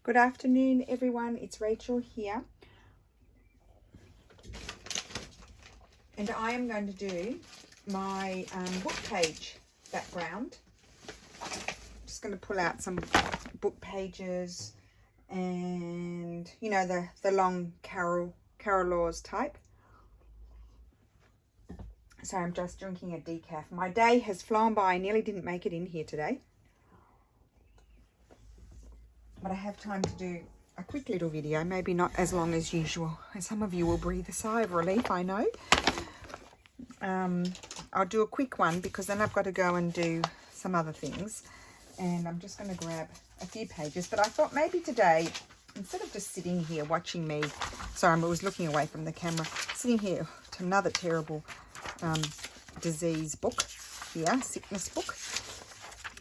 Good afternoon, everyone. It's Rachel here. And I am going to do my book page background. I'm just going to pull out some book pages and, you know, the long Carol Laws type. So I'm just drinking a decaf. My day has flown by. I nearly didn't make it in here today. But I have time to do a quick little video, maybe not as long as usual. And some of you will breathe a sigh of relief, I know. I'll do a quick one because then I've got to go and do some other things. And I'm just going to grab a few pages. But I thought maybe today, instead of just sitting here watching me, sorry, I was looking away from the camera, sitting here to another terrible disease book here, sickness book.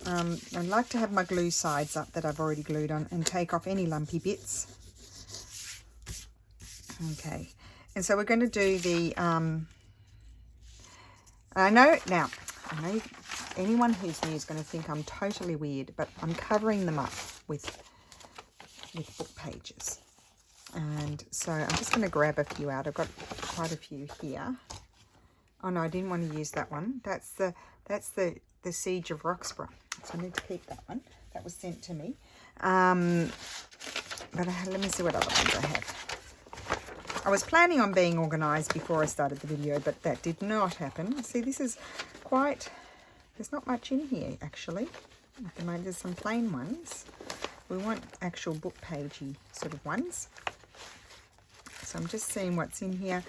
I'd like to have my glue sides up that I've already glued on and take off any lumpy bits. Okay, and so we're going to do the, I know anyone who's new is going to think I'm totally weird, but I'm covering them up with book pages. And so I'm just going to grab a few out. I've got quite a few here. Oh no, I didn't want to use that one. That's the Siege of Roxburgh. So I need to keep that one. That was sent to me. But let me see what other ones I have. I was planning on being organised before I started the video, but that did not happen. See, this is quite, there's not much in here actually. At the moment, there's some plain ones. We want actual book pagey sort of ones. So I'm just seeing what's in here.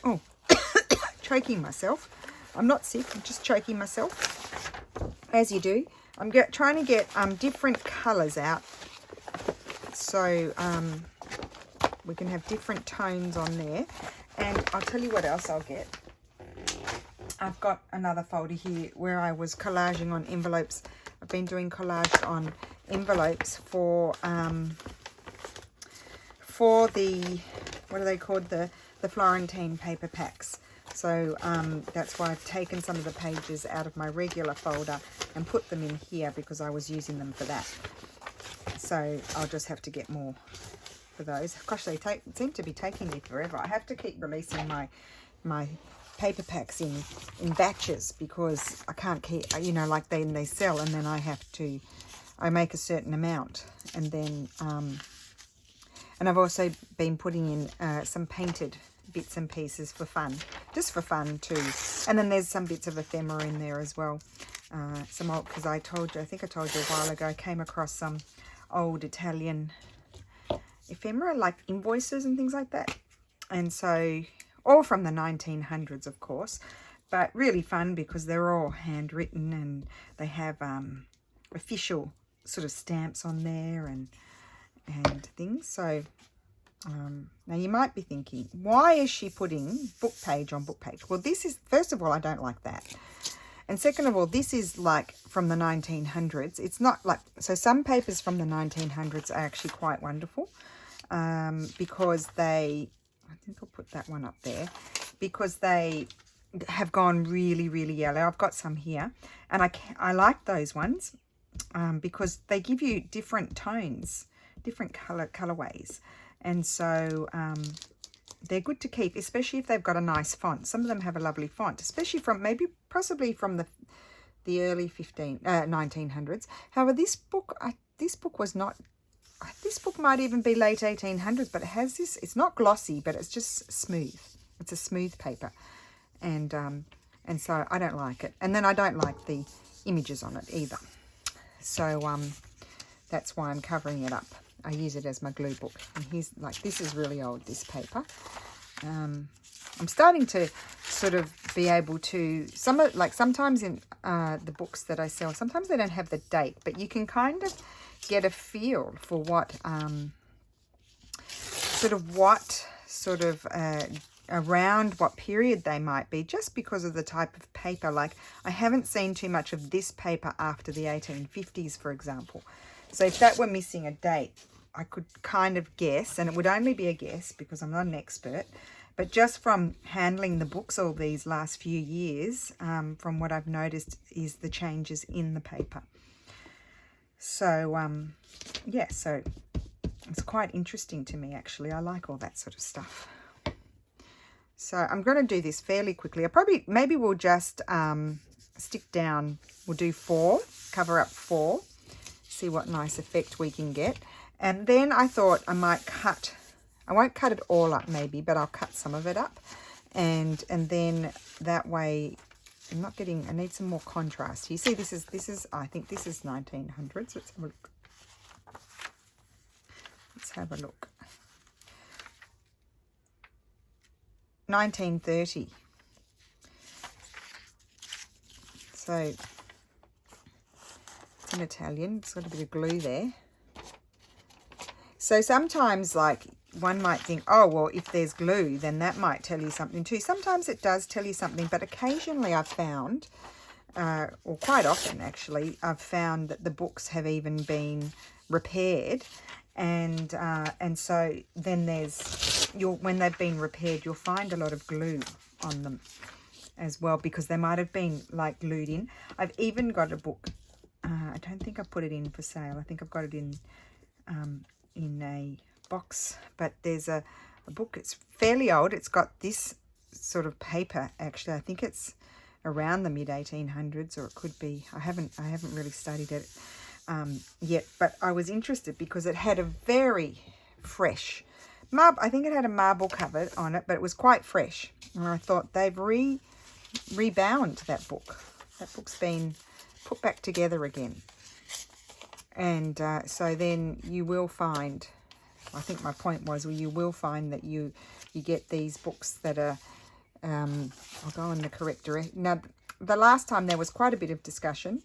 Oh, choking myself. I'm not sick, I'm just choking myself, as you do. I'm trying to get different colours out, so we can have different tones on there. And I'll tell you what else I'll get. I've got another folder here where I was collaging on envelopes. I've been doing collage on envelopes for the, what are they called, the Florentine paper packs. So that's why I've taken some of the pages out of my regular folder and put them in here because I was using them for that. So I'll just have to get more for those. Gosh, they seem to be taking me forever. I have to keep releasing my paper packs in batches because I can't keep, you know, like they sell and then I make a certain amount and then, and I've also been putting in some painted bits and pieces for fun, just for fun too. And then there's some bits of ephemera in there as well. Some old, because I think I told you a while ago, I came across some old Italian ephemera, like invoices and things like that. And so, all from the 1900s, of course, but really fun because they're all handwritten and they have official sort of stamps on there and things. So, now you might be thinking, why is she putting book page on book page? Well, this is, first of all, I don't like that. And second of all, this is like from the 1900s. It's not like, so some papers from the 1900s are actually quite wonderful because I think I'll put that one up there, because they have gone really, really yellow. I've got some here and I like those ones because they give you different tones, different colorways. And so they're good to keep, especially if they've got a nice font. Some of them have a lovely font, especially from possibly from the early 1900s. However, this book was not, this book might even be late 1800s, but it has this, it's not glossy, but it's just smooth. It's a smooth paper. And so I don't like it. And then I don't like the images on it either. So that's why I'm covering it up. I use it as my glue book. And here's, like, this is really old, this paper. I'm starting to sort of be able to, sometimes in the books that I sell, sometimes they don't have the date, but you can kind of get a feel for what, around what period they might be, just because of the type of paper. Like, I haven't seen too much of this paper after the 1850s, for example. So if that were missing a date, I could kind of guess, and it would only be a guess because I'm not an expert, but just from handling the books all these last few years, from what I've noticed is the changes in the paper. So, yeah, so it's quite interesting to me, actually. I like all that sort of stuff. So I'm going to do this fairly quickly. Maybe we'll just stick down, we'll do 4, cover up 4, see what nice effect we can get. And then I thought I might cut, I won't cut it all up maybe, but I'll cut some of it up. And then that way I'm not getting, I need some more contrast. You see, this is, I think this is 1900s. Let's have a look. Let's have a look. 1930. So it's in Italian. It's got a bit of glue there. So sometimes, like, one might think, oh, well, if there's glue, then that might tell you something too. Sometimes it does tell you something, but occasionally I've found, or quite often actually, I've found that the books have even been repaired. And so then when they've been repaired, you'll find a lot of glue on them as well, because they might have been like glued in. I've even got a book. I don't think I put it in for sale. I think I've got it in a box, but there's a book. It's fairly old. It's got this sort of paper. Actually, I think it's around the mid 1800s, or it could be. I haven't really studied it yet, but I was interested because it had a very fresh I think it had a marble cover on it, but it was quite fresh, and I thought they've rebound that book. That book's been put back together again, and so then you will find, I think my point was, well, you will find that you get these books that are I'll go in the correct direction. Now, the last time there was quite a bit of discussion,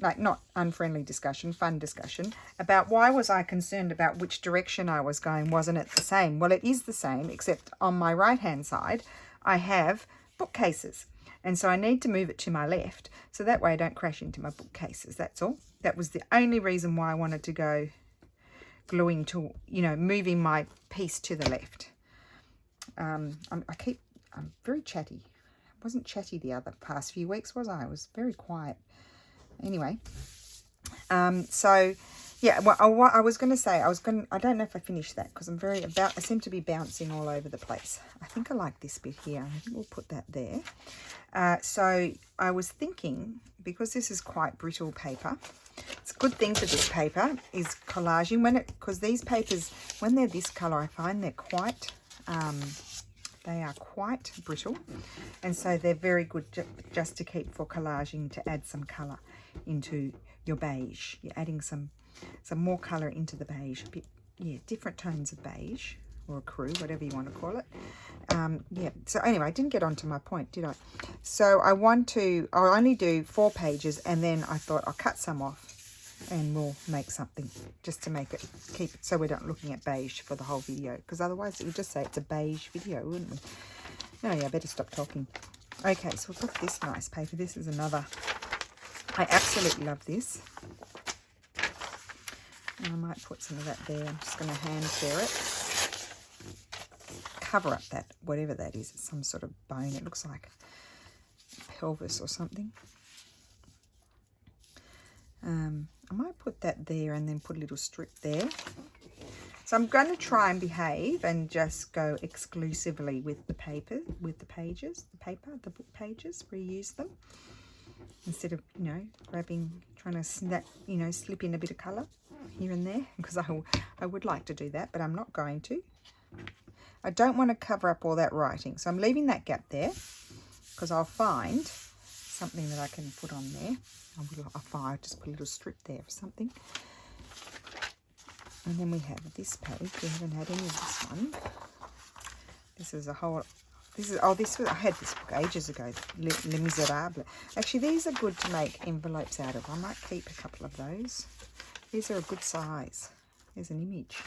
like not unfriendly discussion, fun discussion, about why was I concerned about which direction I was going. Wasn't it the same? Well, it is the same, except on my right-hand side, I have bookcases. And so I need to move it to my left, so that way I don't crash into my bookcases. That's all. That was the only reason why I wanted to go gluing to, moving my piece to the left. I'm very chatty. I wasn't chatty the past few weeks, was I? I was very quiet. Anyway, so yeah, what I was going to say, I don't know if I finished that because I seem to be bouncing all over the place. I think I like this bit here. I think we'll put that there. So I was thinking, because this is quite brittle paper, it's a good thing for this paper is collaging because these papers, when they're this color, I find they're quite, they are quite brittle, and so they're very good just to keep for collaging, to add some color into your beige. You're adding some more color into the beige, a bit, yeah, different tones of beige, or a crew, whatever you want to call it. Yeah, so anyway, I didn't get onto my point, did I? So I'll only do 4 pages, and then I thought I'll cut some off and we'll make something just to keep it so we're not looking at beige for the whole video, because otherwise it would just say it's a beige video, wouldn't we? No, yeah, I better stop talking. Okay, so we've got this nice paper. This is another, I absolutely love this. And I might put some of that there. I'm just going to hand tear it. Cover up that, whatever that is. It's some sort of bone. It looks like pelvis or something. I might put that there and then put a little strip there. So I'm going to try and behave and just go exclusively with the paper, with the pages, the book pages, reuse them. Instead of, trying to slip in a bit of colour here and there, because I would like to do that, but I'm not going to. I don't want to cover up all that writing, so I'm leaving that gap there, because I'll find something that I can put on there. I'll just put a little strip there or something. And then we have this page. We haven't had any of this one. This is a whole... I had this book ages ago, Les Miserables. Actually, these are good to make envelopes out of. I might keep a couple of those. These are a good size. There's an image.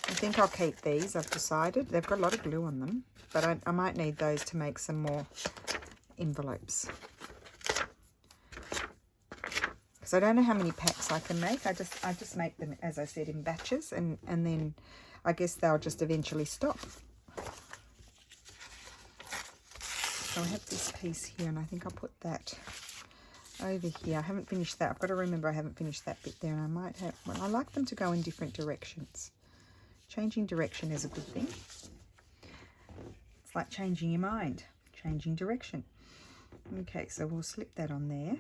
I think I'll keep these, I've decided. They've got a lot of glue on them, but I might need those to make some more envelopes. Because I don't know how many packs I can make. I just make them, as I said, in batches, and then I guess they'll just eventually stop. So I have this piece here, and I think I'll put that over here. I haven't finished that. I've got to remember I haven't finished that bit there, and I might have. Well, I like them to go in different directions. Changing direction is a good thing. It's like changing your mind, changing direction. Okay, so we'll slip that on there.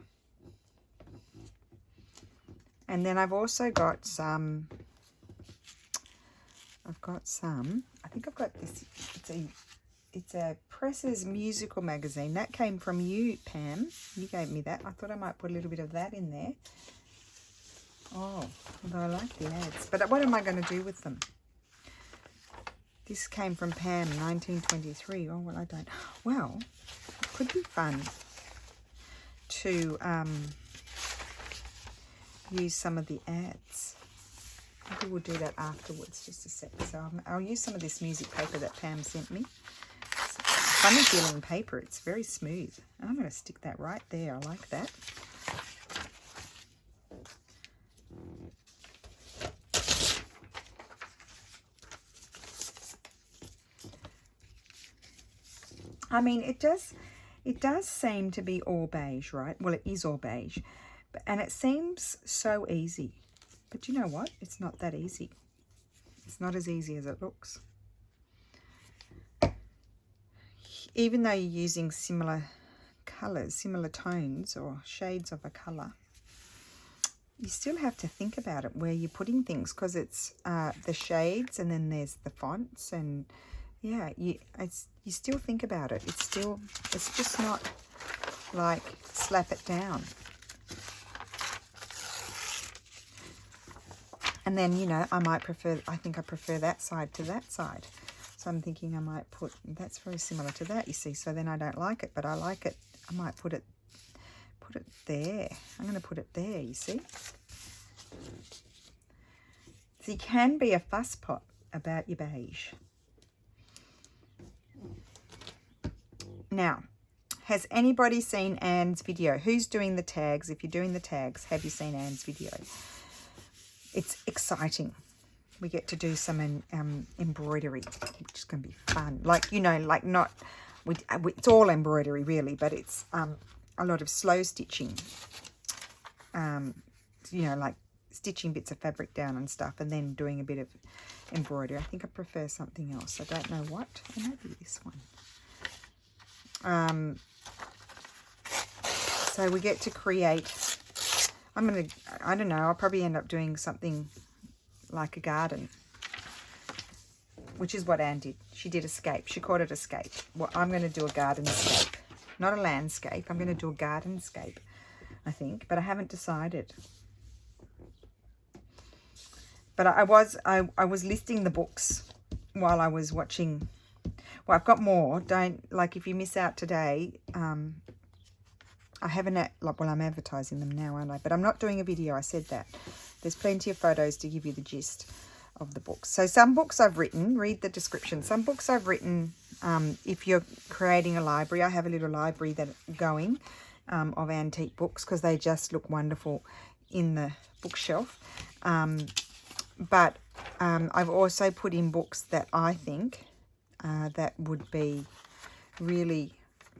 And then I've also got some, I think I've got this, it's a Presses musical magazine. That came from you, Pam. You gave me that. I thought I might put a little bit of that in there. Oh, although I like the ads. But what am I going to do with them? This came from Pam, 1923. Oh, well, I don't. Well, it could be fun to use some of the ads. Maybe we'll do that afterwards, just a sec. So I'll use some of this music paper that Pam sent me. It's funny feeling paper. It's very smooth. And I'm going to stick that right there. I like that. I mean, it does seem to be all beige, right? Well, it is all beige. And it seems so easy. But you know what? It's not that easy. It's not as easy as it looks. Even though you're using similar colours, similar tones or shades of a colour, you still have to think about it where you're putting things, because it's the shades and then there's the fonts, and yeah, you still think about it. It's just not like slap it down. And then, you know, I think I prefer that side to that side. So I'm thinking I might put, that's very similar to that, you see. So then I don't like it, but I like it. I might put it there. I'm going to put it there, you see. So you can be a fusspot about your beige. Now, has anybody seen Anne's video? Who's doing the tags? If you're doing the tags, have you seen Anne's video? It's exciting. We get to do some embroidery, which is going to be fun. Like, you know, like not, it's all embroidery really, but it's a lot of slow stitching. You know, like stitching bits of fabric down and stuff, and then doing a bit of embroidery. I think I prefer something else. I don't know what. Oh, maybe this one. So we get to create, I don't know, I'll probably end up doing something like a garden, which is what Anne did. She did escape. She called it escape. Well, I'm going to do a garden-scape, not a landscape. I'm going to do a garden-scape, I think, but I haven't decided. But I was listing the books while I was watching. Well, I've got more. Don't, like, if you miss out today, I haven't, well, I'm advertising them now, aren't I? But I'm not doing a video, I said that. There's plenty of photos to give you the gist of the books. So some books I've written, read the description. Some books I've written, if you're creating a library, I have a little library that going of antique books, because they just look wonderful in the bookshelf. But I've also put in books that I think that would be really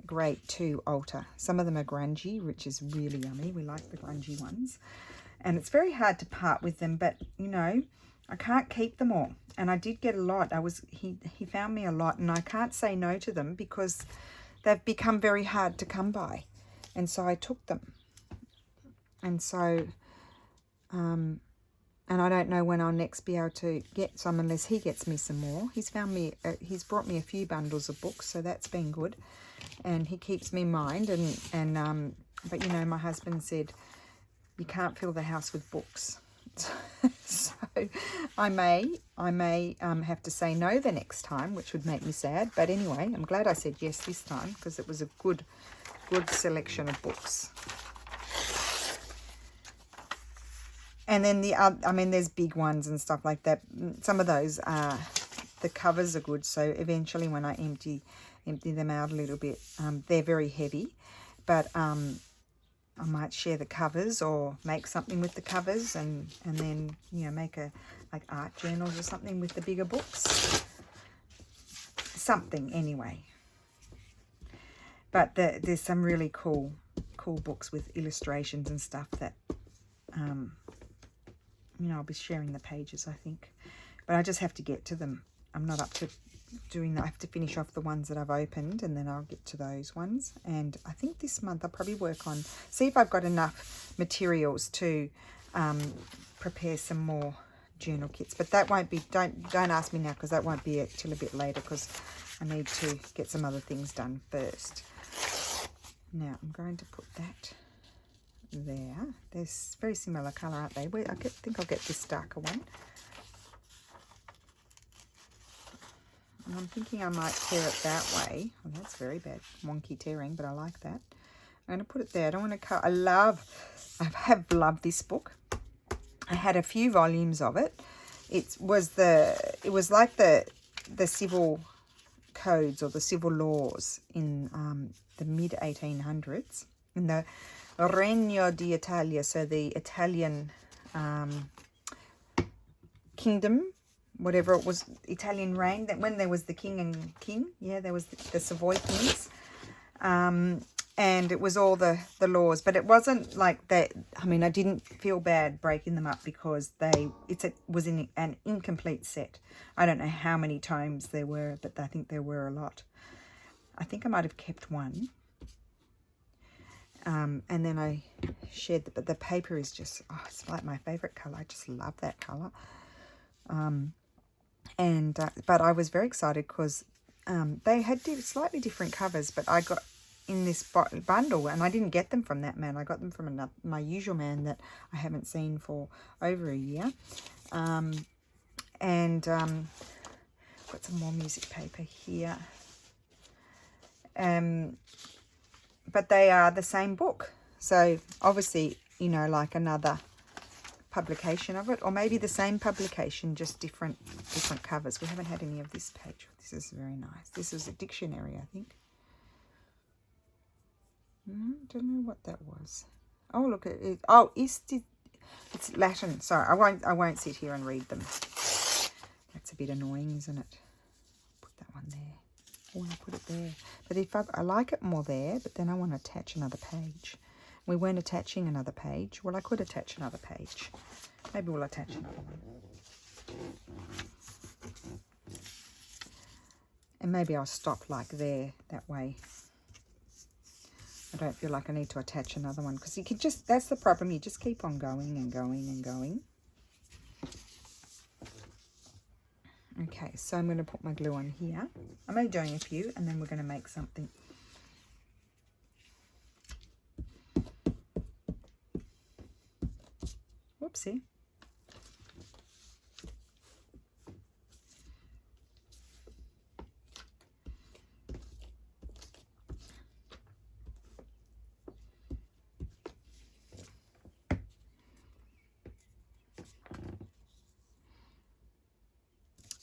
great to alter. Some of them are grungy, which is really yummy. We like the grungy ones. And it's very hard to part with them, but, you know, I can't keep them all. And I did get a lot. He found me a lot, and I can't say no to them because they've become very hard to come by. And so I took them. And so, and I don't know when I'll next be able to get some unless he gets me some more. He's he's brought me a few bundles of books, so that's been good. And he keeps me in mind. But you know, my husband said, you can't fill the house with books. So I may have to say no the next time, which would make me sad. But anyway, I'm glad I said yes this time, because it was a good selection of books. And then I mean, there's big ones and stuff like that. Some of those the covers are good. So eventually, when I empty them out a little bit, they're very heavy. But I might share the covers or make something with the covers, and then, you know, make like art journals or something with the bigger books. Something anyway. But there's some really cool cool books with illustrations and stuff that, you know, I'll be sharing the pages, I think. But I just have to get to them. I'm not up to doing that. I have to finish off the ones that I've opened, and then I'll get to those ones. And I think this month I'll probably work on, see if I've got enough materials to prepare some more journal kits. But that won't be, don't ask me now, because that won't be till a bit later, because I need to get some other things done first. Now I'm going to put that there. They're very similar colour, aren't they? I think I'll get this darker one. And I'm thinking I might tear it that way. Oh, that's very bad, wonky tearing, but I like that. I'm going to put it there. I don't want to cut. I have loved this book. I had a few volumes of it. It was like the civil codes or the civil laws in the mid 1800s in the Regno d'Italia, so the Italian kingdom, whatever it was, Italian reign, that when there was the king, yeah, there was the Savoy kings, and it was all the laws, but it wasn't like that. I mean, I didn't feel bad breaking them up because it was in an incomplete set. I don't know how many tomes there were, but I think there were a lot. I think I might have kept one. And then I shared, but the paper is just, oh, it's like my favorite color. I just love that color. But I was very excited because they had slightly different covers, but I got in this bundle, and I didn't get them from that man. I got them from my usual man that I haven't seen for over a year. Got some more music paper here. But they are the same book. So obviously, you know, like another publication of it, or maybe the same publication, just different covers. We haven't had any of this page. This is very nice. This is a dictionary, I think. Don't know what that was. Oh, look at it. Oh, it's Latin. Sorry, I won't sit here and read them. That's a bit annoying, isn't it? Put that one there. I want to put it there. But if I like it more there, but then I want to attach another page. We weren't attaching another page. Well, I could attach another page. Maybe we'll attach another one. And maybe I'll stop like there, that way. I don't feel like I need to attach another one, because you can just, that's the problem, you just keep on going and going and going. Okay, so I'm going to put my glue on here. I'm only doing a few, and then we're going to make something. Whoopsie.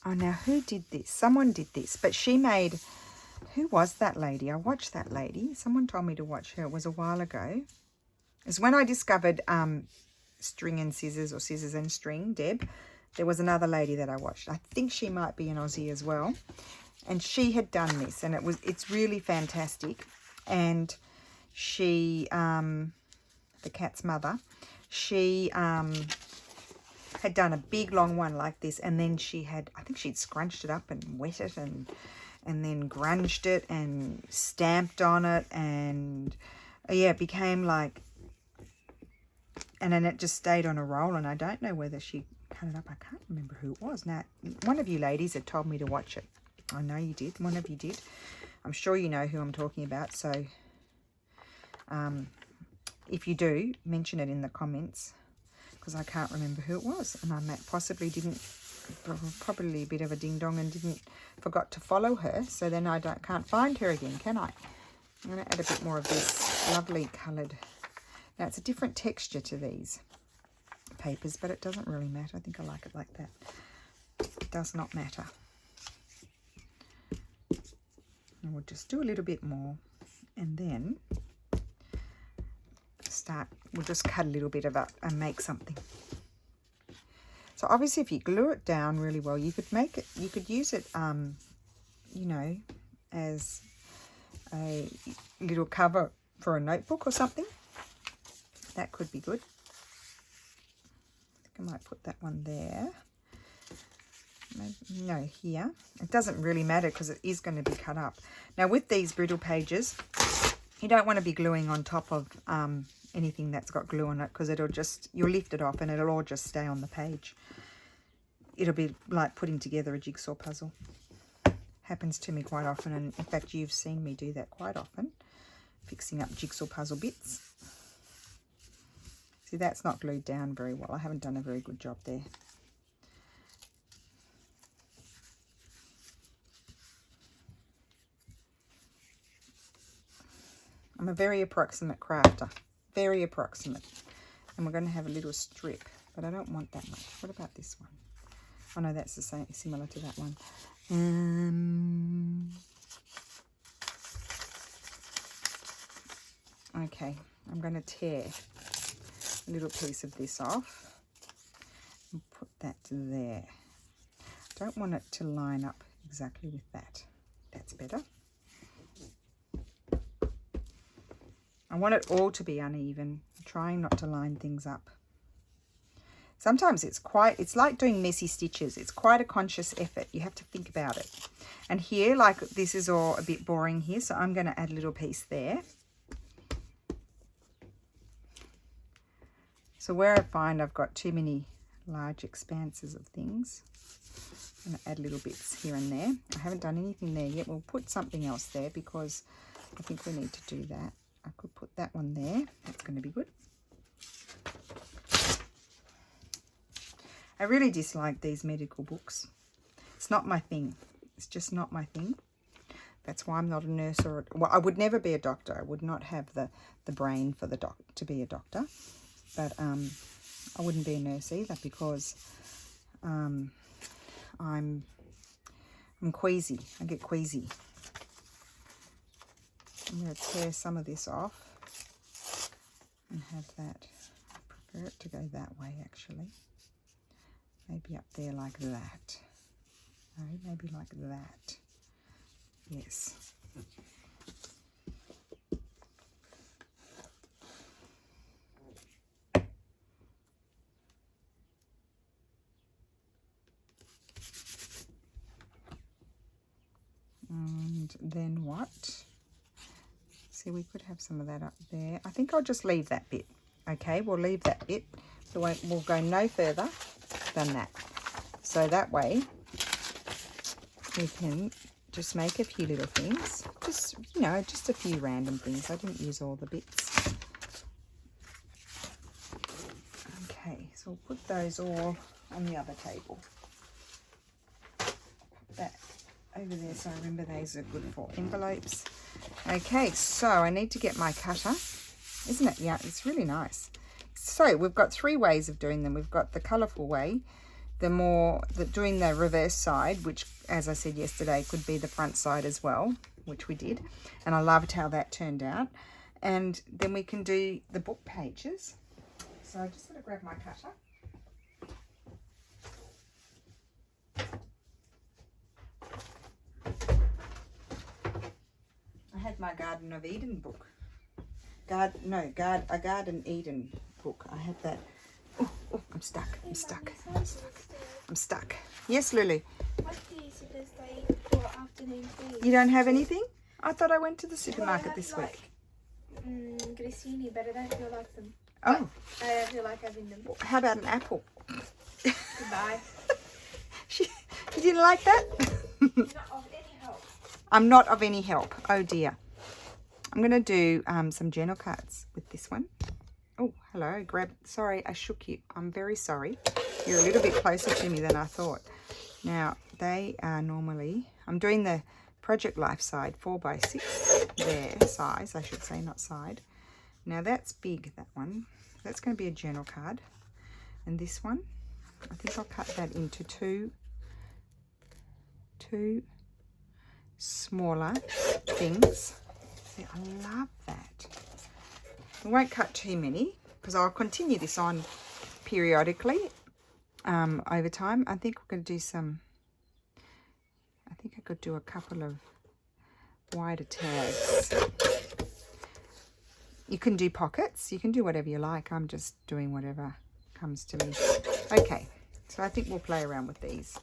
Oh, now who did this? Someone did this, but she made, who was that lady? I watched that lady. Someone told me to watch her. It was a while ago. It's when I discovered string and scissors, or scissors and string, Deb. There was another lady that I watched. I think she might be an Aussie as well. And she had done this, and it's really fantastic. And she, the cat's mother, she had done a big long one like this, and then she had, I think she'd scrunched it up and wet it and then grunged it and stamped on it, and yeah, it became like, and then it just stayed on a roll, and I don't know whether she cut it up. I can't remember who it was. Now, one of you ladies had told me to watch it. I know you did. One of you did. I'm sure you know who I'm talking about, so if you do, mention it in the comments, because I can't remember who it was, and I possibly didn't, probably a bit of a ding-dong, and forgot to follow her, so then I can't find her again, can I? I'm going to add a bit more of this lovely coloured. Now, it's a different texture to these papers, but it doesn't really matter. I think I like it like that. It does not matter. And we'll just do a little bit more, and then we'll just cut a little bit of it and make something. So obviously, if you glue it down really well, you could make it, you could use it, you know, as a little cover for a notebook or something. That could be good. I think I might put that one there. Maybe, no, here. It doesn't really matter because it is going to be cut up. Now with these brittle pages, you don't want to be gluing on top of anything that's got glue on it, because it'll just, you'll lift it off and it'll all just stay on the page. It'll be like putting together a jigsaw puzzle. Happens to me quite often, and in fact you've seen me do that quite often, fixing up jigsaw puzzle bits. See, that's not glued down very well. I haven't done a very good job there. I'm a very approximate crafter, very approximate. And we're going to have a little strip, but I don't want that much. What about this one? Oh no, that's the same, similar to that one. Okay, I'm going to tear a little piece of this off and put that there. Don't want it to line up exactly with that. That's better. I want it all to be uneven. I'm trying not to line things up. Sometimes it's like doing messy stitches. It's quite a conscious effort. You have to think about it. And here, like, this is all a bit boring here, so I'm going to add a little piece there. So where I find I've got too many large expanses of things, I'm going to add little bits here and there. I haven't done anything there yet. We'll put something else there because I think we need to do that. I could put that one there. That's going to be good. I really dislike these medical books. It's not my thing. It's just not my thing. That's why I'm not a nurse or... Well, I would never be a doctor. I would not have the brain for to be a doctor. But I wouldn't be a nurse either because I'm queasy. I get queasy. I'm going to tear some of this off and have that. I prefer it to go that way, actually. Maybe up there like that. No, maybe like that. Yes. And then what? See, we could have some of that up there. I think I'll just leave that bit. Okay, we'll leave that bit. So we'll go no further than that. So that way we can just make a few little things. Just, you know, just a few random things. I didn't use all the bits. Okay, so we'll put those all on the other table. Put that over there so I remember those are good for envelopes. Okay, so I need to get my cutter. Isn't it? Yeah, it's really nice. So we've got 3 ways of doing them. We've got the colourful way, doing the reverse side, which, as I said yesterday, could be the front side as well, which we did. And I loved how that turned out. And then we can do the book pages. So I just got to grab my cutter. I had my Garden of Eden book. A Garden Eden book. I had that. Oh, I'm stuck. I'm stuck. I'm stuck. I'm stuck. Yes, Lulu. What do you suppose they eat for afternoon food? You don't have anything? I thought I went to the supermarket this week. Grissini, but I don't feel like them. Oh. I don't feel like having them. How about an apple? Goodbye. You didn't like that? You're not of any help. I'm not of any help. Oh dear. I'm going to do some journal cards with this one. Oh, hello. Sorry, I shook you. I'm very sorry. You're a little bit closer to me than I thought. Now, they are normally... I'm doing the Project Life side 4x6. Their size, I should say, not side. Now, that's big, that one. That's going to be a journal card. And this one, I think I'll cut that into two smaller things. See, I love that. I won't cut too many because I'll continue this on periodically over time. I think we're going to do I think I could do a couple of wider tags. You can do pockets. You can do whatever you like. I'm just doing whatever comes to me. Okay, so I think we'll play around with these.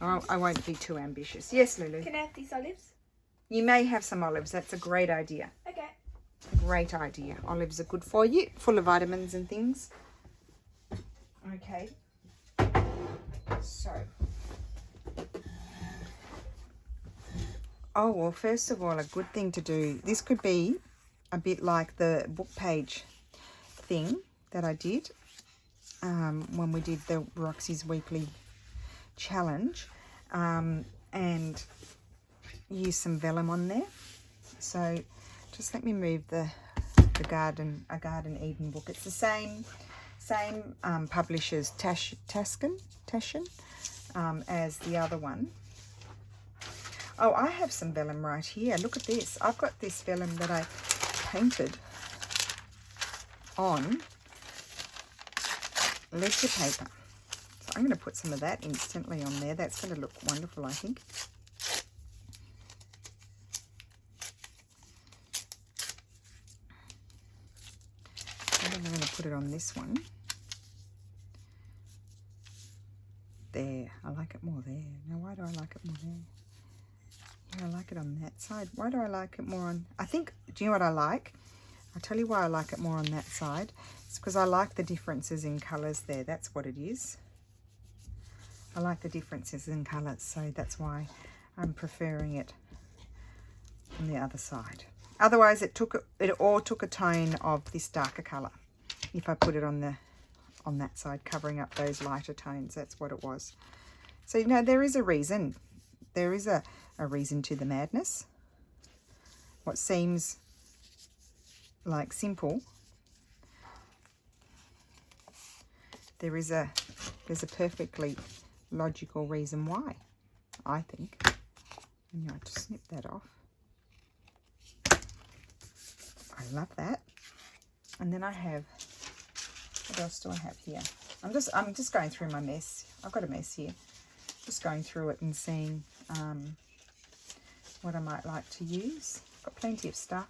I won't be too ambitious. Yes, Lulu? Can I have these olives? You may have some olives. That's a great idea. Okay. Great idea. Olives are good for you, full of vitamins and things. Okay. So. Oh, well, first of all, a good thing to do. This could be a bit like the book page thing that I did when we did the Roxy's weekly challenge, and use some vellum on there. So just let me move a Garden Eden book. It's the same publishers, Tashin, as the other one. Oh, I have some vellum right here. Look at this. I've got this vellum that I painted on ledger paper. So I'm going to put some of that instantly on there. That's going to look wonderful, I think. I think I'm going to put it on this one. There. I like it more there. Now, why do I like it more there? Yeah, I like it on that side. Why do I like it more on... I think... Do you know what I like? I'll tell you why I like it more on that side. It's because I like the differences in colours there. That's what it is. I like the differences in colours, so that's why I'm preferring it on the other side. Otherwise, it all took a tone of this darker colour. If I put it on that side, covering up those lighter tones, that's what it was. So, you know, there is a reason. There is a reason to the madness. What seems like simple, there's a perfectly logical reason why, I think. And I just snip that off. I love that. And then I have, what else do I have here? I'm just going through my mess. I've got a mess here. Just going through it and seeing what I might like to use. Got plenty of stuff.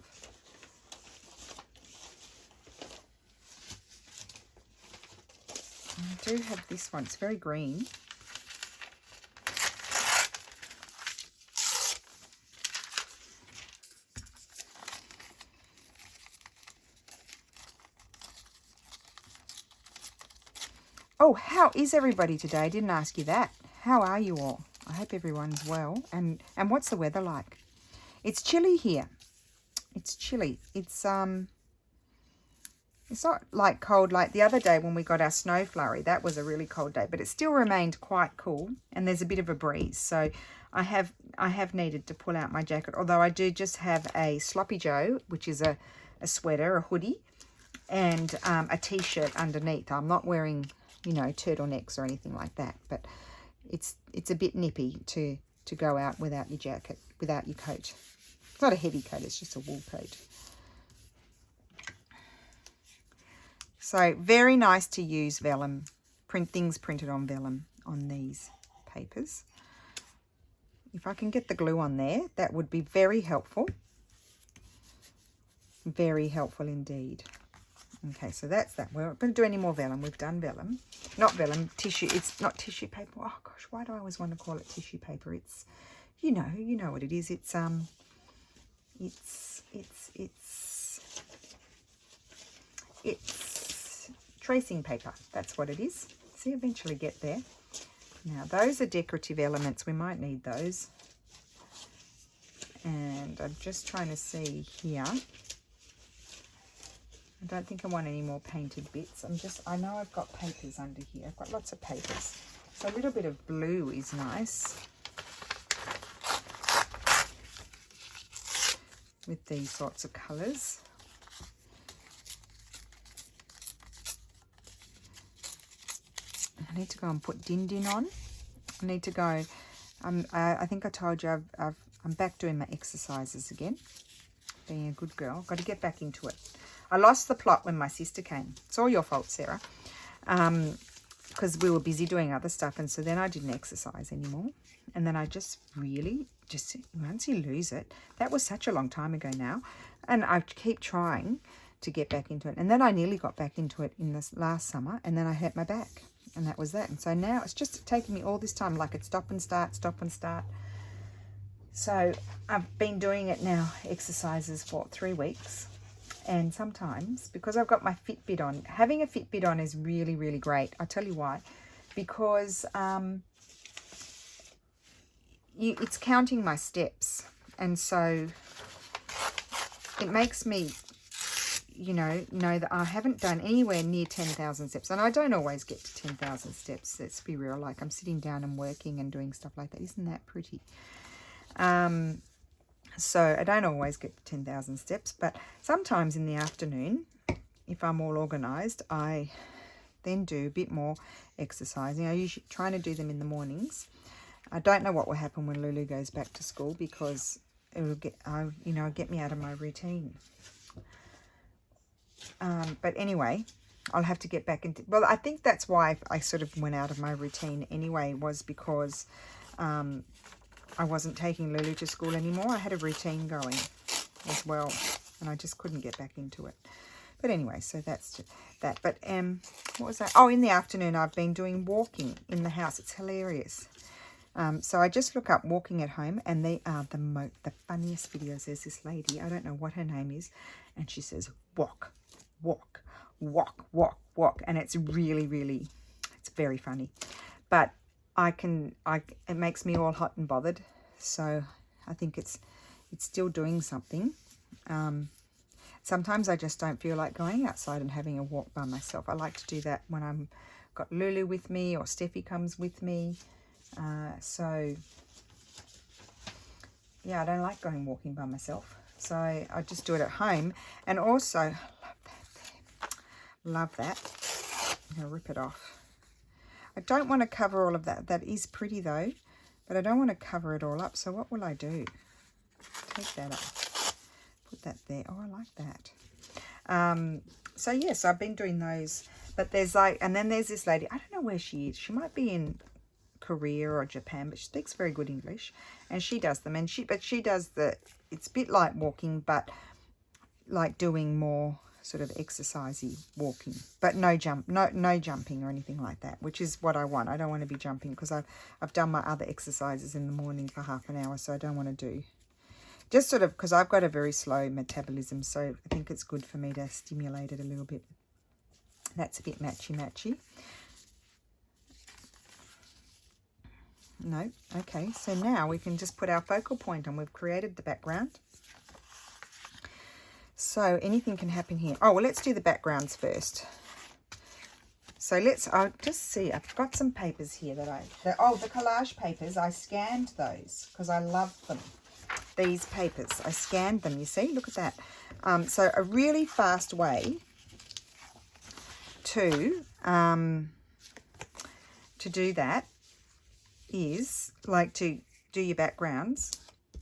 And I do have this one. It's very green. Oh, how is everybody today? I didn't ask you that. How are you all? I hope everyone's well. And what's the weather like? It's chilly here. It's chilly. It's not like cold like the other day when we got our snow flurry. That was a really cold day, but it still remained quite cool, and there's a bit of a breeze. So I have needed to pull out my jacket, although I do just have a sloppy joe, which is a sweater, a hoodie, and a t-shirt underneath. I'm not wearing, you know, turtlenecks or anything like that, but it's a bit nippy to go out without your jacket, without your coat. It's not a heavy coat, it's just a wool coat. So very nice to use vellum, things printed on vellum on these papers. If I can get the glue on there, that would be very helpful. Very helpful indeed. Okay, so that's that. We're not going to do any more vellum. We've done vellum. Not vellum, tissue. It's not tissue paper. Oh, gosh, why do I always want to call it tissue paper? It's, you know what it is. It's tracing paper. That's what it is. See, eventually get there. Now, those are decorative elements. We might need those. And I'm just trying to see here. I don't think I want any more painted bits. I know I've got papers under here. I've got lots of papers. So a little bit of blue is nice. With these sorts of colours. I need to go and put Din Din on. I need to go, I think I told you I'm back doing my exercises again. Being a good girl. Got to get back into it. I lost the plot when my sister came. It's all your fault, Sarah. Because we were busy doing other stuff, and so then I didn't exercise anymore. And then I just really, once you lose it, that was such a long time ago now. And I keep trying to get back into it. And then I nearly got back into it in this last summer, and then I hurt my back, and that was that. And so now it's just taken me all this time, like it's stop and start, stop and start. So I've been doing it now, exercises for 3 weeks. And sometimes, because I've got my Fitbit on, having a Fitbit on is really, really great. I'll tell you why. Because it's counting my steps. And so it makes me, know that I haven't done anywhere near 10,000 steps. And I don't always get to 10,000 steps. Let's be real. Like, I'm sitting down and working and doing stuff like that. Isn't that pretty? So I don't always get to 10,000 steps, but sometimes in the afternoon, if I'm all organised, I then do a bit more exercising. I usually trying to do them in the mornings. I don't know what will happen when Lulu goes back to school, because it will get me out of my routine. But anyway, I'll have to get back into. Well, I think that's why I sort of went out of my routine anyway, was because I wasn't taking Lulu to school anymore. I had a routine going as well, and I just couldn't get back into it. But anyway, so that's that. But what was that? Oh, in the afternoon, I've been doing walking in the house. It's hilarious. So I just look up walking at home, and they are the funniest videos. There's this lady, I don't know what her name is, and she says, walk, walk, walk, walk, walk. And it's really, really, it's very funny. But it makes me all hot and bothered. So I think it's still doing something. Sometimes I just don't feel like going outside and having a walk by myself. I like to do that when I'm got Lulu with me, or Steffi comes with me. So yeah, I don't like going walking by myself. So I just do it at home. And also, love that. I'm going to rip it off. I don't want to cover all of that. That is pretty though, but I don't want to cover it all up. So what will I do? Take that off. Put that there. Oh, I like that. So yes, I've been doing those. But there's and then there's this lady. I don't know where she is. She might be in Korea or Japan, but she speaks very good English. And she does them. But she does it's a bit like walking, but like doing more sort of exercisey walking, but no jumping or anything like that, which is what I want. I don't want to be jumping, because I've done my other exercises in the morning for half an hour, so I don't want to do just sort of, because I've got a very slow metabolism, so I think it's good for me to stimulate it a little bit. That's a bit matchy. No, okay, so now we can just put our focal point on. We've created the background. So anything can happen here. Oh, well, let's do the backgrounds first. So I'll just see. I've got some papers here the collage papers. I scanned those because I love them. These papers, I scanned them. You see, look at that. So a really fast way to do that is, like, to do your backgrounds,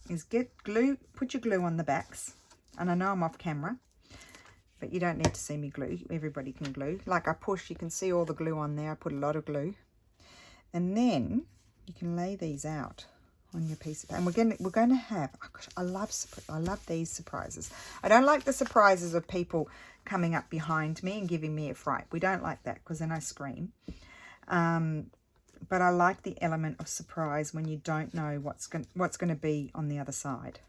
is get glue, put your glue on the backs. And I know I'm off camera, but you don't need to see me glue. Everybody can glue. Like, I push, you can see all the glue on there. I put a lot of glue. And then you can lay these out on your piece of paper. And we're going to have, oh gosh, I love these surprises. I don't like the surprises of people coming up behind me and giving me a fright. We don't like that, because then I scream. But I like the element of surprise when you don't know what's going to be on the other side.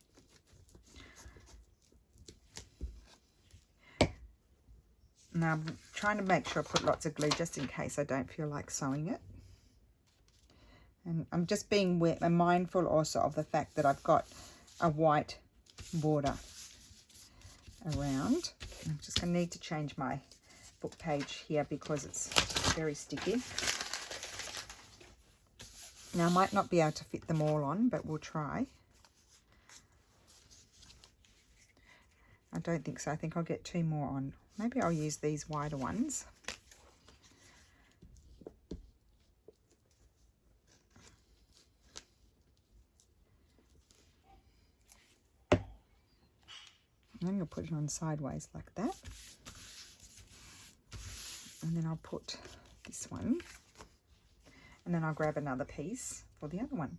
Now I'm trying to make sure I put lots of glue just in case I don't feel like sewing it. And I'm just being mindful also of the fact that I've got a white border around. I'm just going to need to change my book page here because it's very sticky. Now I might not be able to fit them all on, but we'll try. I don't think so. I think I'll get 2 more on. Maybe I'll use these wider ones. I'm going to put it on sideways like that. And then I'll put this one. And then I'll grab another piece for the other one.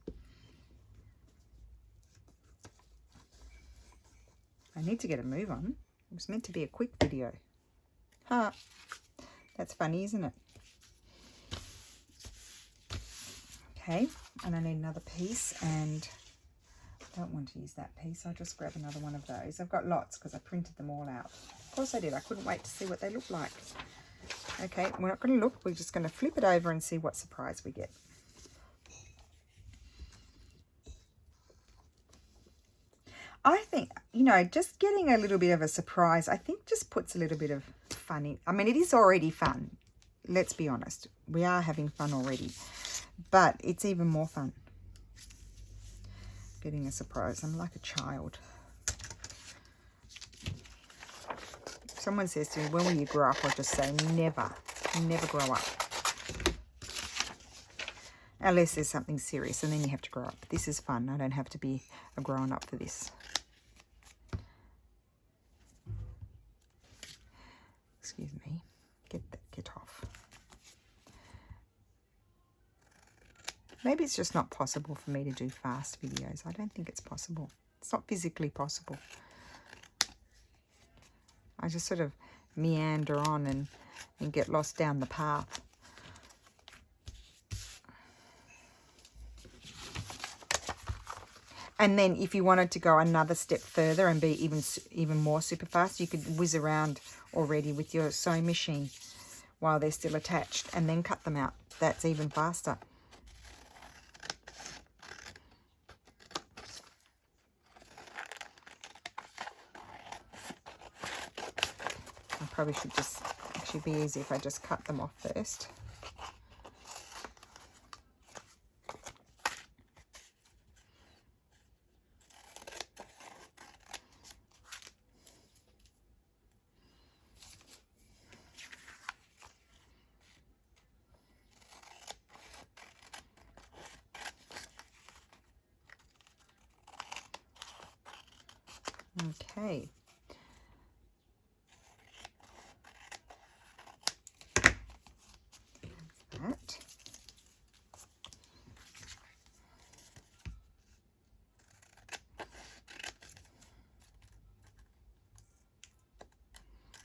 I need to get a move on. It was meant to be a quick video. Ha! That's funny, isn't it? Okay, and I need another piece, and I don't want to use that piece. I'll just grab another one of those. I've got lots because I printed them all out. Of course I did. I couldn't wait to see what they look like. Okay, we're not going to look. We're just going to flip it over and see what surprise we get. I think, you know, just getting a little bit of a surprise, I think just puts a little bit of fun in. I mean, it is already fun. Let's be honest. We are having fun already. But it's even more fun getting a surprise. I'm like a child. If someone says to me, when will you grow up? I'll just say, never. Never grow up. Unless there's something serious, and then you have to grow up. This is fun. I don't have to be a grown up for this. Excuse me. Get off. Maybe it's just not possible for me to do fast videos. I don't think it's possible. It's not physically possible. I just sort of meander on and get lost down the path. And then if you wanted to go another step further and be even more super fast, you could whiz around already with your sewing machine while they're still attached and then cut them out. That's even faster. I probably should just, actually be easy if I just cut them off first. Okay. That.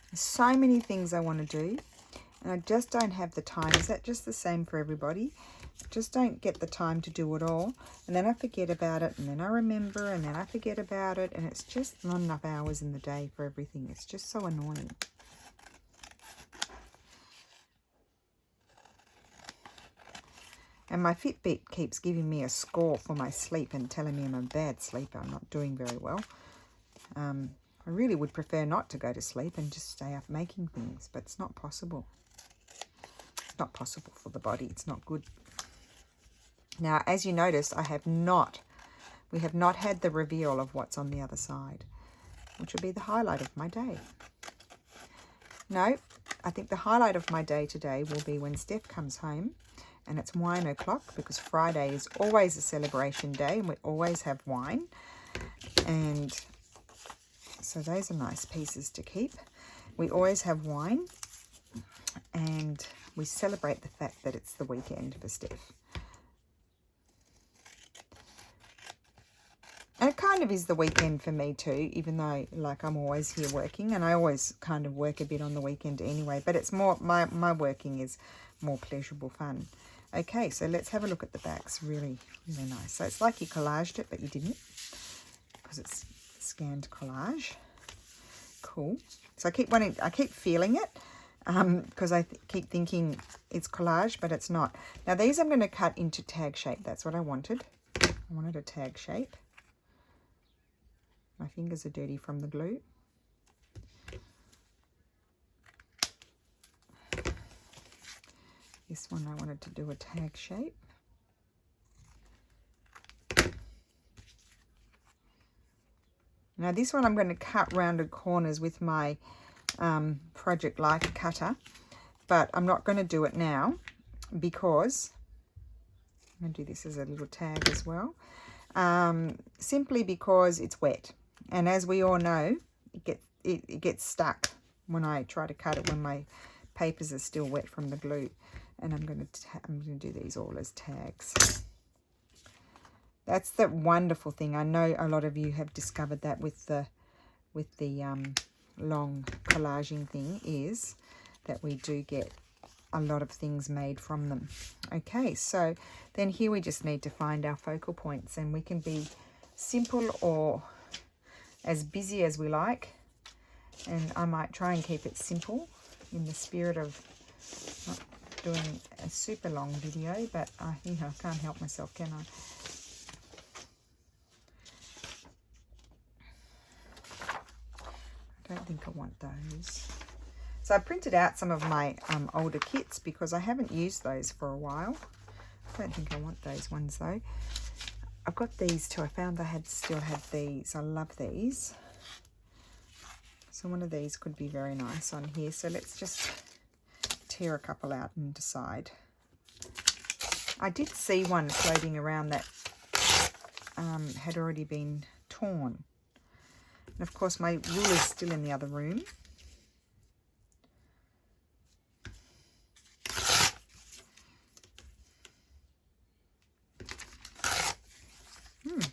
There's so many things I want to do, and I just don't have the time. Is that just the same for everybody? Just don't get the time to do it all, and then I forget about it, and then I remember, and then I forget about it, and it's just not enough hours in the day for everything. It's just so annoying. And my Fitbit keeps giving me a score for my sleep and telling me I'm a bad sleeper. I'm not doing very well. I really would prefer not to go to sleep and just stay up making things, but it's not possible. It's not possible for the body. It's not good. Now, as you notice, we have not had the reveal of what's on the other side, which will be the highlight of my day. No, I think the highlight of my day today will be when Steph comes home, and it's wine o'clock, because Friday is always a celebration day and we always have wine. And so those are nice pieces to keep. We always have wine, and we celebrate the fact that it's the weekend for Steph. And it kind of is the weekend for me too, even though, like, I'm always here working, and I always kind of work a bit on the weekend anyway, but it's more, my working is more pleasurable fun. Okay, so let's have a look at the backs. Really, really nice. So it's like you collaged it, but you didn't, because it's scanned collage. Cool. So I keep feeling it, because I keep thinking it's collage, but it's not. Now these I'm going to cut into tag shape. That's what I wanted. I wanted a tag shape. My fingers are dirty from the glue. This one I wanted to do a tag shape. Now this one I'm going to cut rounded corners with my Project Like cutter, but I'm not going to do it now because I'm going to do this as a little tag as well, simply because it's wet. And as we all know, it gets stuck when I try to cut it when my papers are still wet from the glue. And I'm going to do these all as tags. That's the wonderful thing. I know a lot of you have discovered that with the long collaging thing is that we do get a lot of things made from them. Okay, so then here we just need to find our focal points, and we can be simple or as busy as we like. And I might try and keep it simple in the spirit of not doing a super long video, but I can't help myself, can I? I don't think I want those. So I printed out some of my older kits because I haven't used those for a while. I don't think I want those ones though. I've got these too. I found I still had these. I love these. So one of these could be very nice on here. So let's just tear a couple out and decide. I did see one floating around that had already been torn. And of course my ruler's still in the other room.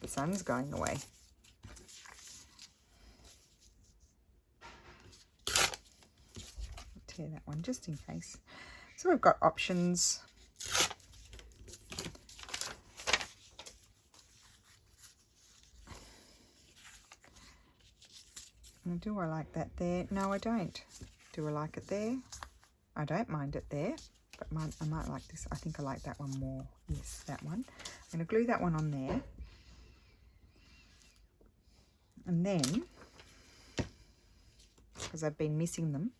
The sun's going away. Tear that one just in case. So we've got options. And do I like that there? No, I don't. Do I like it there? I don't mind it there, but I might like this. I think I like that one more. Yes, that one. I'm going to glue that one on there. And then, because I've been missing them,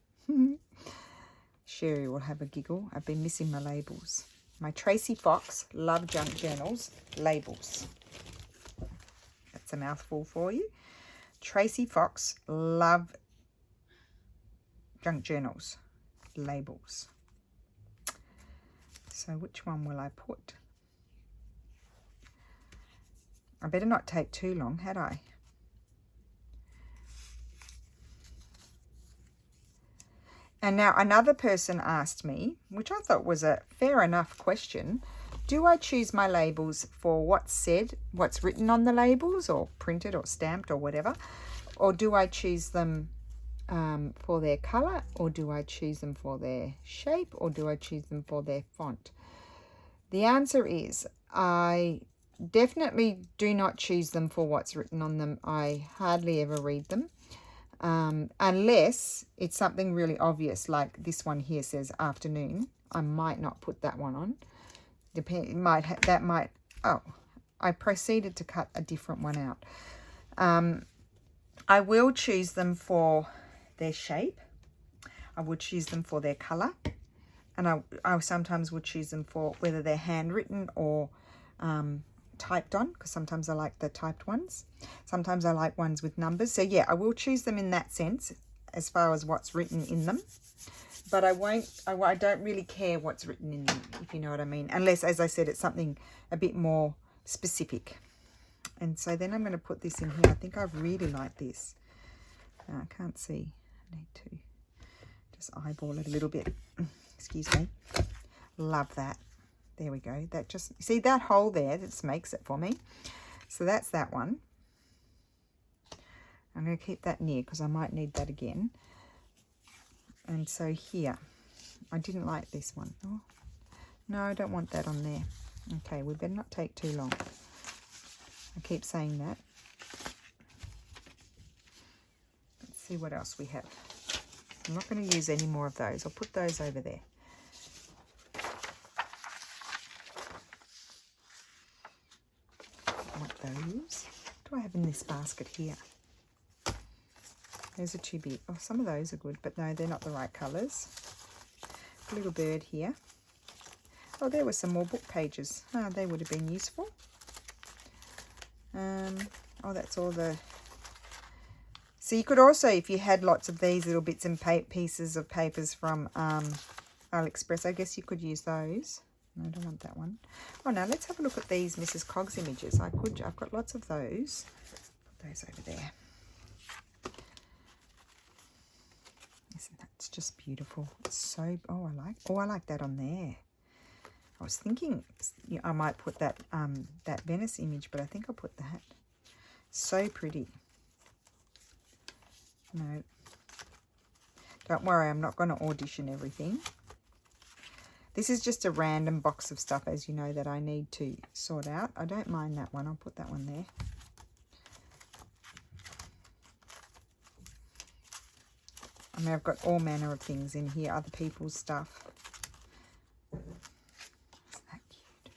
Sherry will have a giggle. I've been missing my labels. My Tracy Fox Love Junk Journals labels. That's a mouthful for you. Tracy Fox Love Junk Journals labels. So which one will I put? I better not take too long, had I? And now another person asked me, which I thought was a fair enough question, do I choose my labels for what's written on the labels, or printed or stamped or whatever? Or do I choose them for their colour, or do I choose them for their shape, or do I choose them for their font? The answer is I definitely do not choose them for what's written on them. I hardly ever read them. Unless it's something really obvious, like this one here says afternoon. I might not put that one on. I proceeded to cut a different one out. I will choose them for their shape. I would choose them for their colour. And I sometimes would choose them for whether they're handwritten or typed on, because sometimes I like the typed ones. Sometimes I like ones with numbers. So yeah, I will choose them in that sense as far as what's written in them. But I don't really care what's written in them, if you know what I mean. Unless, as I said, it's something a bit more specific. And so then I'm going to put this in here. I think I really like this. I can't see. I need to just eyeball it a little bit. Excuse me. Love that. There we go. That just, see that hole there, that just makes it for me. So that's that one. I'm going to keep that near because I might need that again. And so here, I didn't like this one. Oh, no, I don't want that on there. Okay, we better not take too long. I keep saying that. Let's see what else we have. I'm not going to use any more of those. I'll put those over there. Those. What do I have in this basket here? Those are too big. Oh, some of those are good, but no, they're not the right colours. A little bird here. Oh, there were some more book pages. Oh, they would have been useful. Oh, that's all the... So you could also, if you had lots of these little bits and pieces of papers from AliExpress, I guess you could use those. No, I don't want that one. Oh, now let's have a look at these Mrs. Coggs images. I've got lots of those. Put those over there. Isn't that just beautiful? It's so, I like that on there. I was thinking I might put that that Venice image, but I think I'll put that. So pretty. No, Don't worry, I'm not going to audition everything. This is just a random box of stuff, as you know, that I need to sort out. I don't mind that one. I'll put that one there. I mean, I've got all manner of things in here, other people's stuff. Isn't that cute?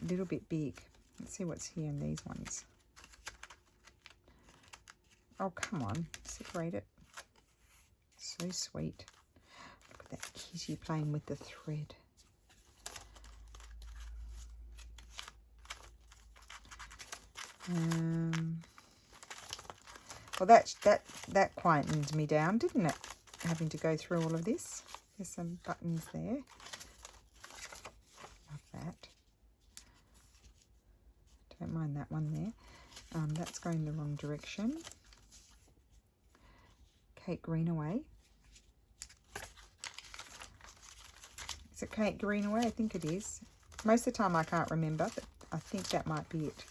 A little bit big. Let's see what's here in these ones. Oh, come on. Separate it. So sweet. Look at that kitty playing with the thread. Well, that quietened me down, didn't it? Having to go through all of this. There's some buttons there. Love that. Don't mind that one there. That's going the wrong direction. Kate Greenaway. Is it Kate Greenaway? I think it is. Most of the time I can't remember, but I think that might be it.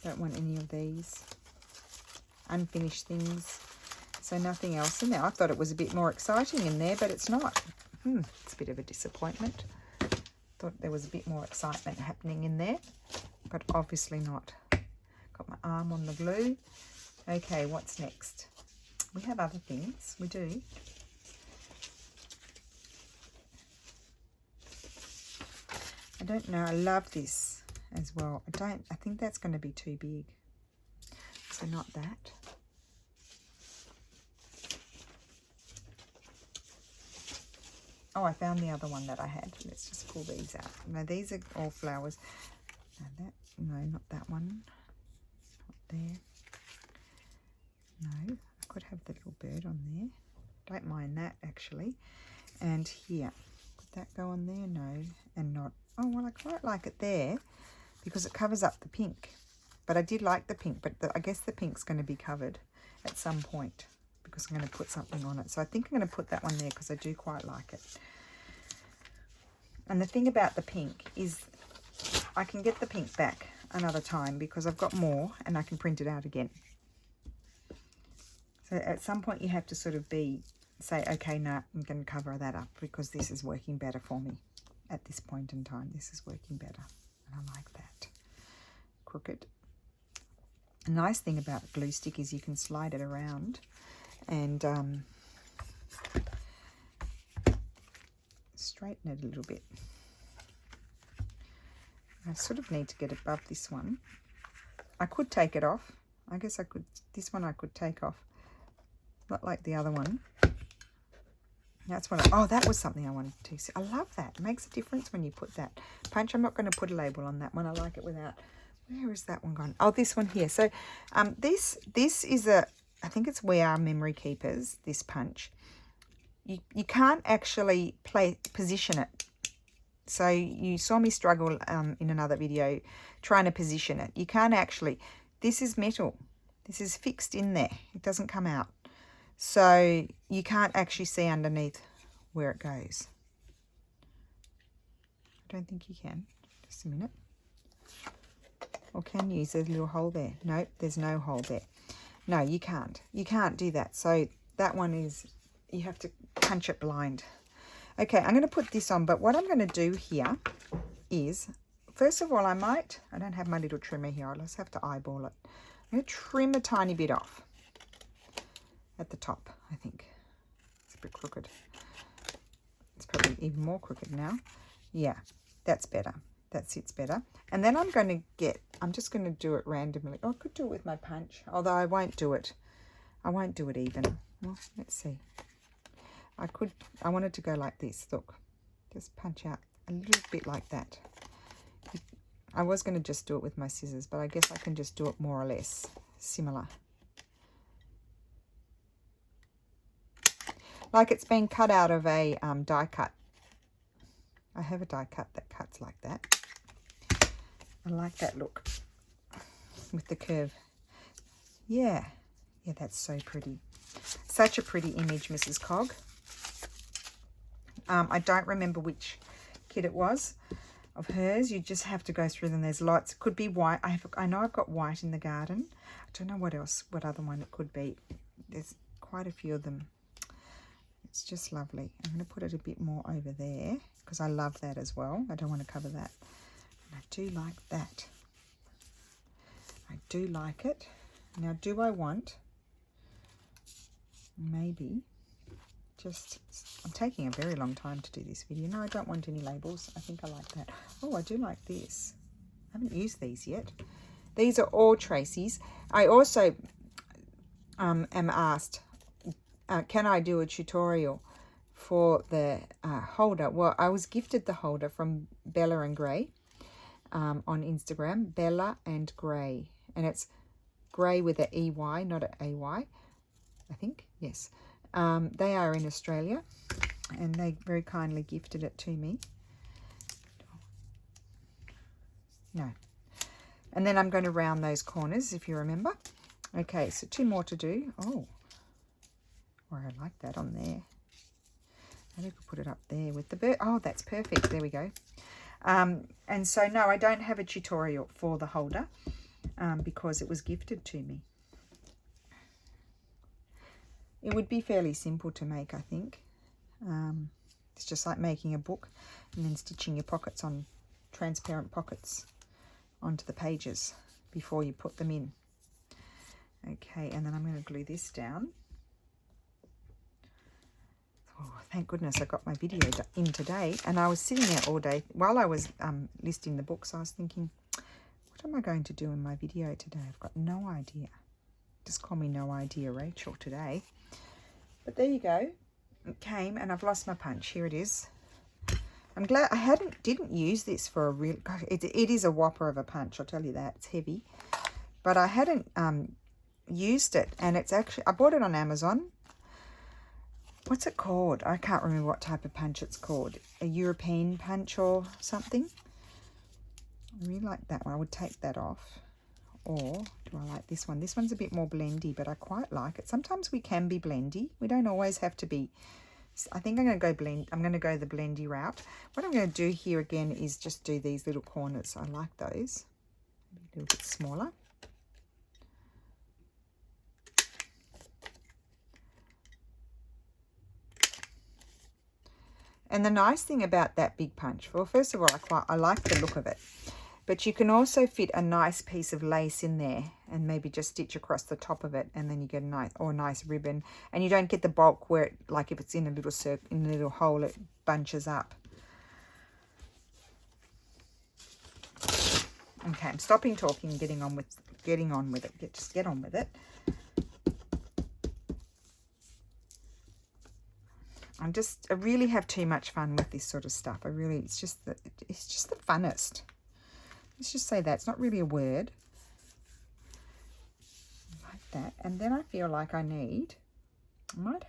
Don't want any of these unfinished things. So nothing else in there. I thought it was a bit more exciting in there, but it's not. It's a bit of a disappointment. Thought there was a bit more excitement happening in there, but obviously not. Got my arm on the glue. Okay, what's next? We have other things. We do. I don't know. I love this as well. I think that's going to be too big. So not that. Oh, I found the other one that I had. Let's just pull these out. No, these are all flowers. No, not that one. Not there. No, I could have the little bird on there. Don't mind that, actually. And here. Could that go on there? No, and not. Oh, well, I quite like it there because it covers up the pink. But I did like the pink, but I guess the pink's going to be covered at some point because I'm going to put something on it. So I think I'm going to put that one there because I do quite like it. And the thing about the pink is I can get the pink back another time because I've got more and I can print it out again. So at some point you have to sort of say, okay, no, I'm going to cover that up because this is working better for me at this point in time. This is working better and I like that. Crooked. A nice thing about glue stick is you can slide it around and straighten it a little bit. I sort of need to get above this one. I could take it off. I guess I could, this one I could take off. Not like the other one. That's what oh, that was something I wanted to see. I love that. It makes a difference when you put that. Punch, I'm not going to put a label on that one. I like it without. Where is that one gone? Oh, this one here. So this is a, I think it's We Are Memory Keepers, this punch. You can't actually position it. So you saw me struggle in another video trying to position it. You can't actually, this is metal. This is fixed in there. It doesn't come out. So you can't actually see underneath where it goes. I don't think you can. Just a minute. Or can you? There's a little hole there. Nope, there's no hole there. No, you can't. You can't do that. So that one is, you have to punch it blind. Okay, I'm going to put this on, but what I'm going to do here is, first of all, I don't have my little trimmer here. I'll just have to eyeball it. I'm going to trim a tiny bit off at the top, I think. It's a bit crooked. It's probably even more crooked now. Yeah, that's better. That sits better. And then I'm just going to do it randomly. Oh, I could do it with my punch, although I won't do it. I won't do it even. Well, let's see. I wanted to go like this. Look, just punch out a little bit like that. I was going to just do it with my scissors, but I guess I can just do it more or less similar. Like it's been cut out of a die cut. I have a die cut that cuts like that. I like that look with the curve. Yeah, that's so pretty. Such a pretty image, Mrs. Cog. I don't remember which kit it was of hers. You just have to go through them. There's lots. It could be white. I know I've got white in the garden. I don't know what else, what other one it could be. There's quite a few of them. It's just lovely. I'm going to put it a bit more over there because I love that as well. I don't want to cover that. And I do like that. I do like it. Now, do I want maybe just, I'm taking a very long time to do this video. No, I don't want any labels. I think I like that. Oh, I do like this. I haven't used these yet. These are all Tracy's. I also am asked, can I do a tutorial for the holder? Well, I was gifted the holder from Bella and Gray on Instagram. Bella and Gray. And it's Gray with an EY, not an AY, I think. Yes. They are in Australia, and they very kindly gifted it to me. No. And then I'm going to round those corners, if you remember. Okay, so 2 more to do. Oh, or I like that on there. Maybe I could put it up there with the bird. Oh, that's perfect. There we go. And so, no, I don't have a tutorial for the holder because it was gifted to me. It would be fairly simple to make, I think. It's just like making a book and then stitching your pockets on, transparent pockets onto the pages before you put them in. Okay, and then I'm going to glue this down. Oh, thank goodness I got my video in today. And I was sitting there all day while I was listing the books. I was thinking, what am I going to do in my video today? I've got no idea. Just call me No Idea Rachel today. But there you go. It came, and I've lost my punch. Here it is. I'm glad I didn't use this for a real. God, it is a whopper of a punch. I'll tell you that. It's heavy, but I hadn't used it, and it's actually, I bought it on Amazon. What's it called? I can't remember what type of punch it's called. A European punch or something. I really like that one. I would take that off. Or do I like this one? This one's a bit more blendy, but I quite like it. Sometimes we can be blendy. We don't always have to be. I think I'm going to go blend. I'm going to go the blendy route. What I'm going to do here again is just do these little corners. I like those. Maybe a little bit smaller. And the nice thing about that big punch, well, first of all, I like the look of it. But you can also fit a nice piece of lace in there and maybe just stitch across the top of it, and then you get a nice ribbon. And you don't get the bulk where it, like if it's in a little circle, in a little hole, it bunches up. Okay, I'm stopping talking and getting on with it. Just get on with it. I really have too much fun with this sort of stuff. It's just the funnest. Let's just say that. It's not really a word. Like that. And then I feel like I might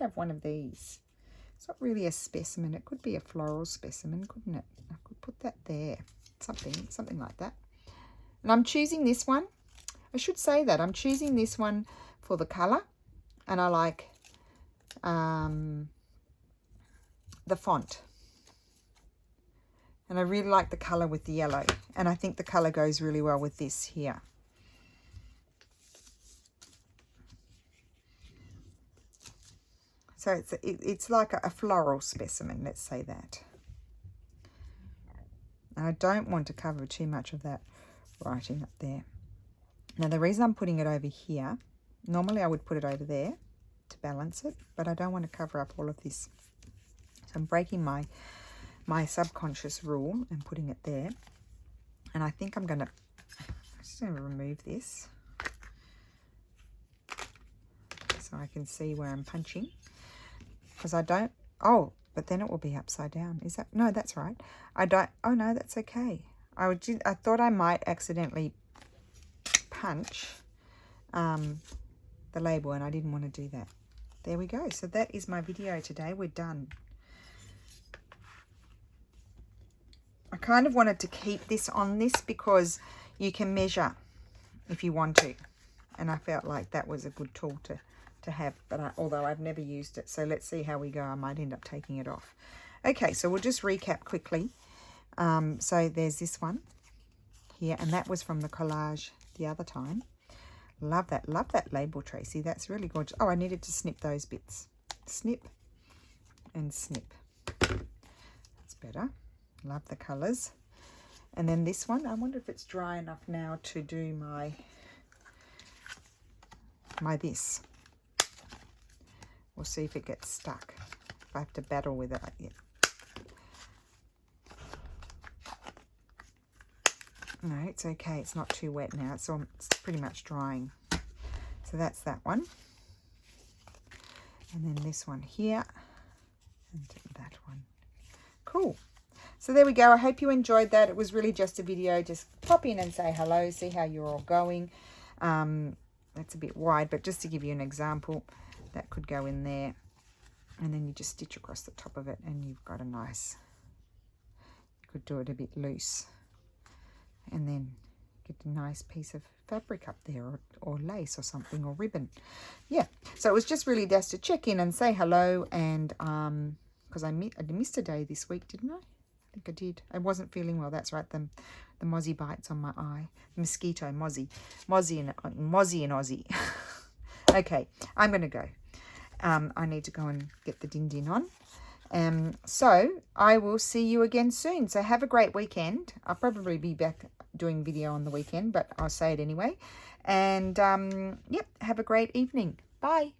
have one of these. It's not really a specimen. It could be a floral specimen, couldn't it? I could put that there. Something like that. And I'm choosing this one. I should say that. I'm choosing this one for the colour. And I like the font. And I really like the colour with the yellow. And I think the colour goes really well with this here. So it's like a floral specimen, let's say that. And I don't want to cover too much of that writing up there. Now the reason I'm putting it over here, normally I would put it over there to balance it, but I don't want to cover up all of this. So I'm breaking my subconscious rule and putting it there. And I think I'm just going to remove this so I can see where I'm punching, because I don't, but then it will be upside down. Is that, no, that's right. Oh no, that's okay. I thought I might accidentally punch the label, and I didn't want to do that. There we go. So that is my video today. We're done. I kind of wanted to keep this on this because you can measure if you want to. And I felt like that was a good tool to have, but although I've never used it. So let's see how we go. I might end up taking it off. Okay, so we'll just recap quickly. So there's this one here, and that was from the collage the other time. Love that label, Tracy. That's really gorgeous. Oh, I needed to snip those bits. Snip and snip. That's better. Love the colours. And then this one, I wonder if it's dry enough now to do my this. We'll see if it gets stuck. If I have to battle with it yet. No, it's okay. It's not too wet now. It's pretty much drying. So that's that one. And then this one here. And that one. Cool. So there we go. I hope you enjoyed that. It was really just a video. Just pop in and say hello. See how you're all going. That's a bit wide, but just to give you an example, that could go in there. And then you just stitch across the top of it and you've got a nice, you could do it a bit loose. And then get a nice piece of fabric up there, or lace or something, or ribbon. Yeah, so it was just really just to check in and say hello. And because I missed a day this week, didn't I? I think I did. I wasn't feeling well. That's right, the mozzie bites on my eye. Mosquito, mozzie and Aussie. Okay, I'm going to go. I need to go and get the din on. So I will see you again soon. So have a great weekend. I'll probably be back doing video on the weekend, but I'll say it anyway. And yep, have a great evening. Bye.